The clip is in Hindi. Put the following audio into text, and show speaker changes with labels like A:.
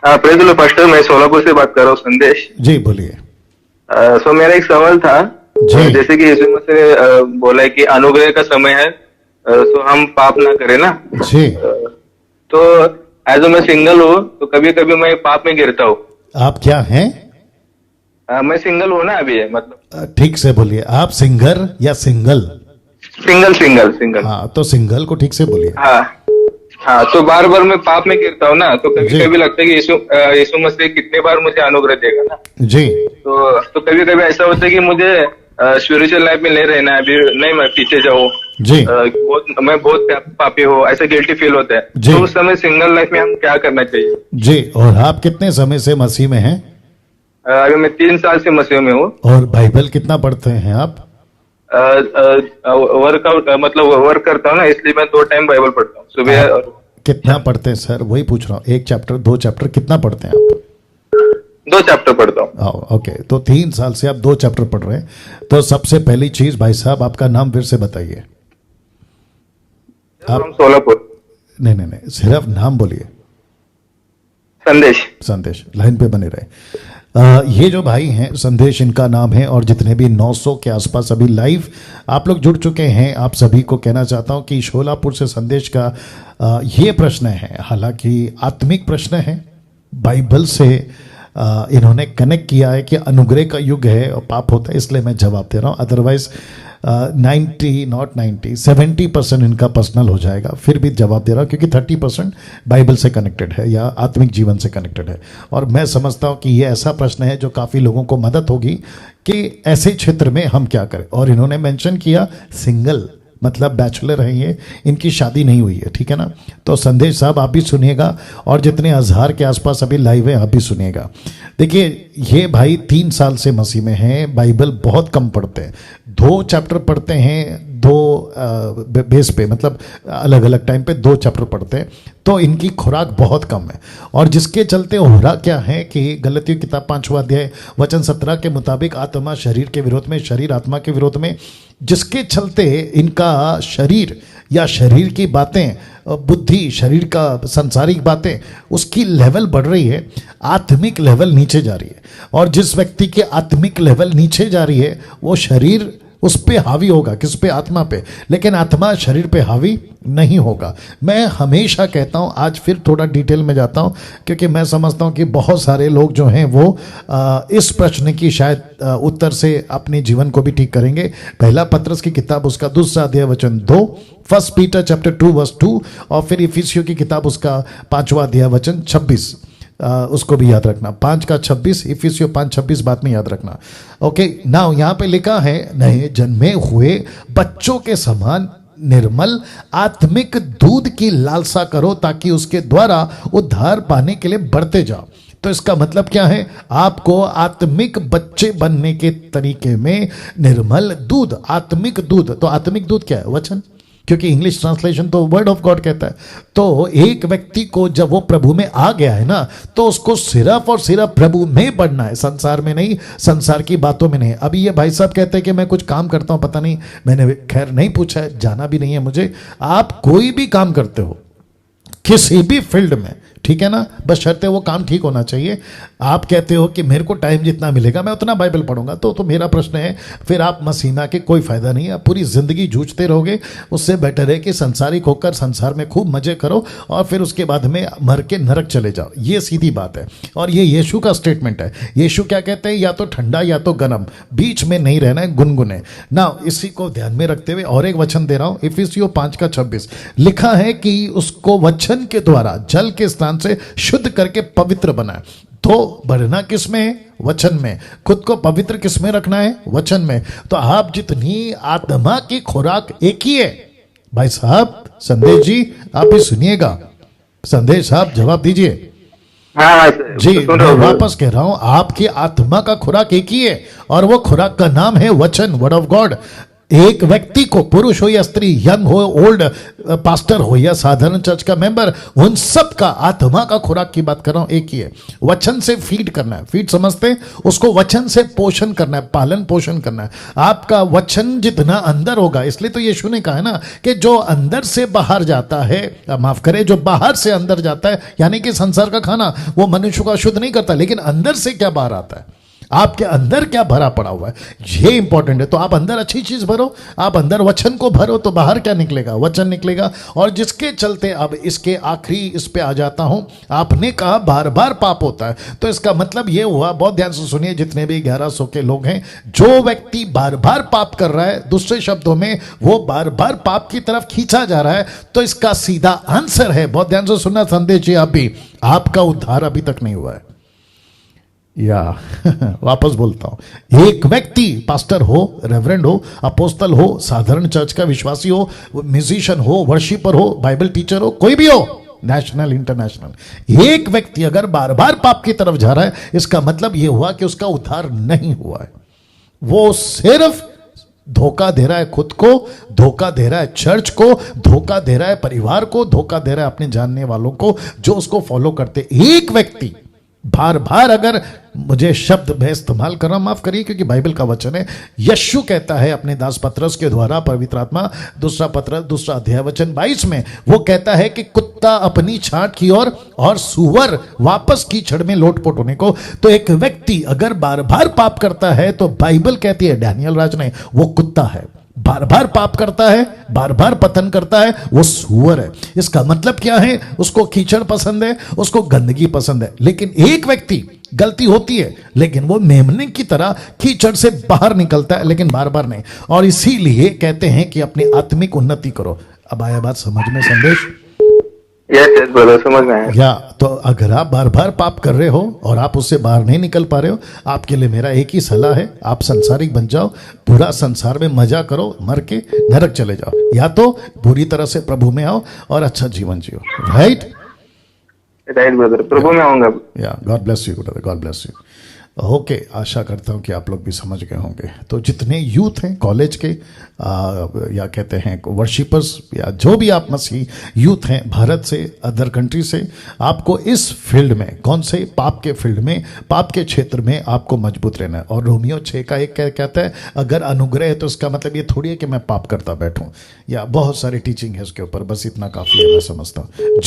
A: प्रेज द लॉर्ड पास्टर, मैं सोलापुर से बात कर रहा हूँ, संदेश।
B: जी बोलिए।
A: सो मेरा एक सवाल था।
B: जी।
A: जैसे कि यीशु मसीह ने बोला है कि अनुग्रह का समय है, सो हम पाप ना करें ना।
B: जी।
A: तो एज मैं सिंगल हूँ, तो कभी कभी मैं पाप में गिरता हूँ।
B: आप क्या हैं?
A: मैं सिंगल हूँ ना अभी, मतलब
B: ठीक से बोलिए। आप सिंगर या सिंगल?
A: Single single single.
B: हाँ, तो सिंगल को ठीक से बोलिए।
A: हाँ हाँ, तो बार बार मैं पाप में गिरता हूँ ना, तो कभी
B: जी।
A: कभी लगता है कि यीशु मसीह कितने बार मुझे अनुग्रह देगा ना।
B: जी।
A: तो कभी कभी ऐसा होता है कि मुझे स्पिरिचुअल लाइफ में नहीं रहना है अभी, नहीं मैं पीछे जाऊँ।
B: जी।
A: मैं बहुत पापी हूँ, ऐसा गिल्टी फील होता है।
B: जी।
A: तो उस समय सिंगल लाइफ में हम क्या करना चाहिए?
B: जी। और आप कितने समय से मसीह में हैं?
A: अभी मैं 3 साल से मसीह में हूँ।
B: और बाइबल कितना पढ़ते हैं आप?
A: वर्कआउट मतलब वर्क करता हूँ ना, इसलिए मैं 2 टाइम बाइबल पढ़ता हूँ, सुबह
B: आप
A: और
B: कितना पढ़ते हैं सर? वही पूछ रहा हूँ। 1 चैप्टर 2 चैप्टर कितना पढ़ते हैं आप?
A: 2 चैप्टर पढ़ता हूँ।
B: ओके, तो 3 साल से आप 2 चैप्टर पढ़ रहे हैं। तो सबसे पहली चीज भाई साहब, आपका नाम फिर से बताइए।
A: हम सोलापुर।
B: नहीं नहीं नहीं, सिर्फ नाम बोलिए।
A: संदेश।
B: संदेश। लाइन पे बने रहे। ये जो भाई हैं संदेश, इनका नाम है। और जितने भी 900 के आसपास अभी लाइव आप लोग जुड़ चुके हैं, आप सभी को कहना चाहता हूं कि शोलापुर से संदेश का ये प्रश्न है, हालांकि आत्मिक प्रश्न है, बाइबल से इन्होंने कनेक्ट किया है कि अनुग्रह का युग है और पाप होता है, इसलिए मैं जवाब दे रहा हूँ। अदरवाइज 70% इनका पर्सनल हो जाएगा, फिर भी जवाब दे रहा हूँ क्योंकि 30% बाइबल से कनेक्टेड है या आत्मिक जीवन से कनेक्टेड है। और मैं समझता हूँ कि ये ऐसा प्रश्न है जो काफ़ी लोगों को मदद होगी कि ऐसे क्षेत्र में हम क्या करें। और इन्होंने मेंशन किया सिंगल, मतलब बैचलर हैं ये, इनकी शादी नहीं हुई है, ठीक है ना। तो संदेश साहब आप भी सुनिएगा, और जितने हज़ार के आसपास अभी लाइव है आप भी सुनिएगा। देखिए, ये भाई 3 साल से मसीह में हैं, बाइबल बहुत कम पढ़ते हैं, 2 चैप्टर पढ़ते हैं, 2 बेस पे, मतलब अलग अलग टाइम पे 2 चैप्टर पढ़ते हैं। तो इनकी खुराक बहुत कम है, और जिसके चलते हो रहा क्या है कि गलतियों किताब 5वां अध्याय वचन 17 के मुताबिक आत्मा शरीर के विरोध में, शरीर आत्मा के विरोध में, जिसके चलते इनका शरीर या शरीर की बातें, बुद्धि, शरीर का सांसारिक बातें, उसकी लेवल बढ़ रही है, आत्मिक लेवल नीचे जा रही है। और जिस व्यक्ति के आत्मिक लेवल नीचे जा रही है वो शरीर उस पे हावी होगा, किस पे? आत्मा पे, लेकिन आत्मा शरीर पे हावी नहीं होगा। मैं हमेशा कहता हूं, आज फिर थोड़ा डिटेल में जाता हूं क्योंकि मैं समझता हूं कि बहुत सारे लोग जो हैं वो इस प्रश्न की शायद उत्तर से अपने जीवन को भी ठीक करेंगे। पहला पत्रस की किताब उसका 2 अध्याय वचन 2, 1 पीटर चैप्टर 2 वर्स 2, और फिर इफिसियों की किताब उसका 5वां अध्याय वचन 26, उसको भी याद रखना, 5 का 26, इफिसियों 5:26 बात में याद रखना। ओके, नाउ यहाँ पे लिखा है, नए जन्मे हुए बच्चों के समान निर्मल आत्मिक दूध की लालसा करो ताकि उसके द्वारा उद्धार पाने के लिए बढ़ते जाओ। तो इसका मतलब क्या है? आपको आत्मिक बच्चे बनने के तरीके में निर्मल दूध, आत्मिक दूध। तो आत्मिक दूध क्या है? वचन, क्योंकि इंग्लिश ट्रांसलेशन तो वर्ड ऑफ गॉड कहता है। तो एक व्यक्ति को जब वो प्रभु में आ गया है ना, तो उसको सिर्फ और सिर्फ प्रभु में बढ़ना है, संसार में नहीं, संसार की बातों में नहीं। अभी ये भाई साहब कहते हैं कि मैं कुछ काम करता हूं, पता नहीं, मैंने खैर नहीं पूछा है, जाना भी नहीं है मुझे। आप कोई भी काम करते हो किसी भी फील्ड में, ठीक है ना, बस शर्ते वो काम ठीक होना चाहिए। आप कहते हो कि मेरे को टाइम जितना मिलेगा मैं उतना बाइबल पढ़ूंगा, तो मेरा प्रश्न है, फिर आप मसीह में आके कोई फायदा नहीं है, आप पूरी जिंदगी जूझते रहोगे। उससे बेटर है कि संसारिक होकर संसार में खूब मजे करो और फिर उसके बाद में मर के नरक चले जाओ। ये सीधी बात है, और ये यीशु का स्टेटमेंट है। यीशु क्या कहते हैं? या तो ठंडा या तो गर्म, बीच में नहीं रहना है, गुनगुने ना। इसी को ध्यान में रखते हुए और एक वचन दे रहा हूं, इफिसियों 5 का 26 लिखा है कि उसको वचन के द्वारा जल के स्नान से शुद्ध करके पवित्र बनाए। तो बढ़ना किस में है? वचन में। खुद को पवित्र किस में रखना है? वचन में। तो आप जितनी आत्मा की खुराक एक ही है। भाई साहब, संदेश जी आप भी सुनिएगा। संदेश साहब जवाब दीजिए।
A: हाँ
B: जी, मैं वापस कह रहा हूं, आपकी आत्मा का खुराक एक ही है, और वो खुराक का नाम है वचन, वर्ड ऑफ गॉड। एक व्यक्ति को, पुरुष हो या स्त्री, यंग हो, ओल्ड, पास्टर हो या साधारण चर्च का मेंबर, उन सब का आत्मा का खुराक की बात कर रहा हूं, एक ही है, वचन से फीड करना है। फीड समझते हैं उसको, वचन से पोषण करना है, पालन पोषण करना है। आपका वचन जितना अंदर होगा, इसलिए तो यीशु ने कहा है ना कि जो अंदर से बाहर जाता है, माफ करे, जो बाहर से अंदर जाता है, यानी कि संसार का खाना वो मनुष्य को अशुद्ध नहीं करता, लेकिन अंदर से क्या बाहर आता है, आपके अंदर क्या भरा पड़ा हुआ है, ये इंपॉर्टेंट है। तो आप अंदर अच्छी चीज भरो, आप अंदर वचन को भरो, तो बाहर क्या निकलेगा, वचन निकलेगा। और जिसके चलते, अब इसके आखिरी इस पे आ जाता हूं, आपने कहा बार बार पाप होता है, तो इसका मतलब ये हुआ, बहुत ध्यान से सुनिए जितने भी 1100 के लोग हैं, जो व्यक्ति बार बार पाप कर रहा है, दूसरे शब्दों में वो बार बार पाप की तरफ खींचा जा रहा है, तो इसका सीधा आंसर है, बहुत ध्यान से सुनना संदेश जी, आप भी, आपका उद्धार अभी तक नहीं हुआ है। या वापस बोलता हूं, एक व्यक्ति पास्टर हो, रेवरेंड हो, अपोस्तल हो, साधारण चर्च का विश्वासी हो, म्यूजिशियन हो, वर्शिपर हो, बाइबल टीचर हो, कोई भी हो, नेशनल इंटरनेशनल, एक व्यक्ति अगर बार बार पाप की तरफ जा रहा है, इसका मतलब यह हुआ कि उसका उद्धार नहीं हुआ है। वो सिर्फ धोखा दे रहा है खुद को, धोखा दे रहा है चर्च को, धोखा दे रहा है परिवार को, धोखा दे रहा है अपने जानने वालों को जो उसको फॉलो करते। एक व्यक्ति बार बार, अगर मुझे शब्द मैं इस्तेमाल कर रहा हूं, माफ करिए, क्योंकि बाइबल का वचन है, यीशु कहता है अपने दास पतरस के द्वारा, पवित्र आत्मा, दूसरा पतरस, दूसरा अध्याय वचन 22 में, वो कहता है कि कुत्ता अपनी छांट की ओर और सूअर वापस कीचड़ में लोटपोट होने को। तो एक व्यक्ति अगर बार बार पाप करता है, तो बाइबल कहती है, डैनियल राज ने, वो कुत्ता है। बार बार पाप करता है, बार बार पतन करता है, वो सूअर है। इसका मतलब क्या है, उसको कीचड़ पसंद है, उसको गंदगी पसंद है। लेकिन एक व्यक्ति, गलती होती है लेकिन वो मेमने की तरह कीचड़ से बाहर निकलता है, लेकिन बार बार नहीं। और इसीलिए कहते हैं कि अपनी आत्मिक उन्नति करो। अब आया बात समझ में संदेश?
A: यस ब्रदर, समझ में आया।
B: या तो अगर आप बार बार पाप कर रहे हो और आप उससे बाहर नहीं निकल पा रहे हो, आपके लिए मेरा एक ही सलाह है, आप संसारिक बन जाओ, पूरा संसार में मजा करो, मर के नरक चले जाओ, या तो पूरी तरह से प्रभु में आओ और अच्छा जीवन जियो। राइट
A: ब्रदर, प्रभु में आऊंगा।
B: या God bless you brother, God bless you. Okay, आशा करता हूँ कि आप लोग भी समझ गए होंगे। तो जितने यूथ हैं कॉलेज के, या कहते हैं वर्शिपर्स, या जो भी आप मसीह यूथ हैं भारत से, अदर कंट्री से, आपको इस फील्ड में, कौन से, पाप के फील्ड में, पाप के क्षेत्र में आपको मजबूत रहना है। और रोमियो 6:1 कहता है, अगर अनुग्रह है तो इसका मतलब ये थोड़ी है कि मैं पाप करता बैठूं, या बहुत सारी टीचिंग है उसके ऊपर, बस इतना काफी है मैं समझता हूँ।